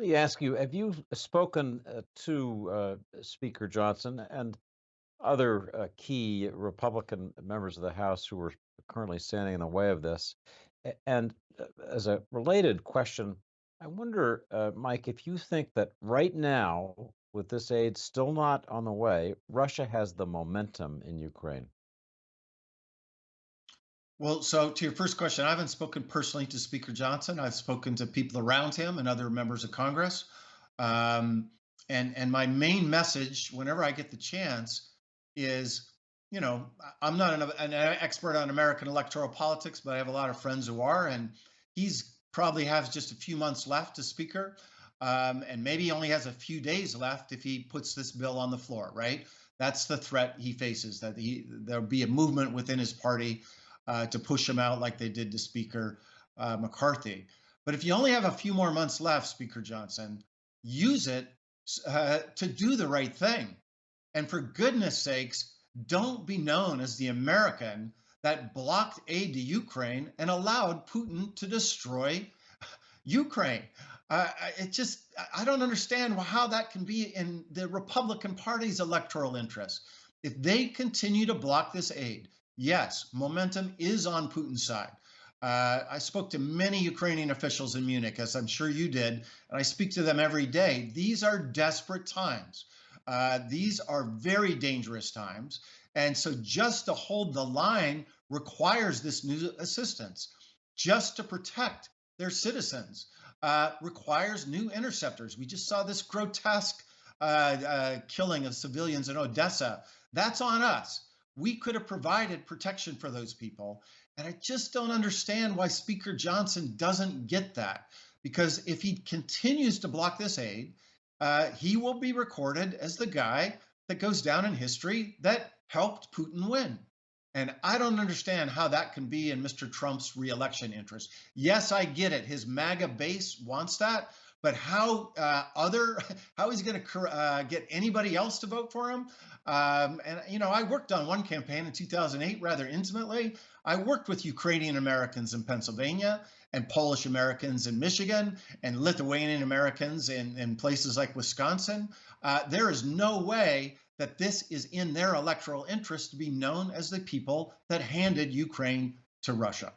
Let me ask you, have you spoken to Speaker Johnson and other key Republican members of the House who are currently standing in the way of this? And as a related question, I wonder, Mike, if you think that right now, with this aid still not on the way, Russia has the momentum in Ukraine. Well, so to your first question, I haven't spoken personally to Speaker Johnson. I've spoken to people around him and other members of Congress. Um, and my main message, whenever I get the chance, is, I'm not an expert on American electoral politics, but I have a lot of friends who are, and he's probably has just a few months left as Speaker, and maybe he only has a few days left if he puts this bill on the floor. Right? That's the threat he faces. That there'll be a movement within his party to push him out like they did to Speaker McCarthy. But if you only have a few more months left, Speaker Johnson, use it to do the right thing. And for goodness sakes, don't be known as the American that blocked aid to Ukraine and allowed Putin to destroy Ukraine. I don't understand how that can be in the Republican Party's electoral interest. If they continue to block this aid, yes, momentum is on Putin's side. I spoke to many Ukrainian officials in Munich, as I'm sure you did, and I speak to them every day. These are desperate times. These are very dangerous times. And so just to hold the line requires this new assistance. Just to protect their citizens requires new interceptors. We just saw this grotesque killing of civilians in Odessa. That's on us. We could have provided protection for those people. And I just don't understand why Speaker Johnson doesn't get that. Because if he continues to block this aid, he will be recorded as the guy that goes down in history that helped Putin win. And I don't understand how that can be in Mr. Trump's reelection interest. Yes, I get it. His MAGA base wants that. But how how is he going to get anybody else to vote for him? I worked on one campaign in 2008 rather intimately. I worked with Ukrainian Americans in Pennsylvania and Polish Americans in Michigan and Lithuanian Americans in places like Wisconsin. There is no way that this is in their electoral interest to be known as the people that handed Ukraine to Russia.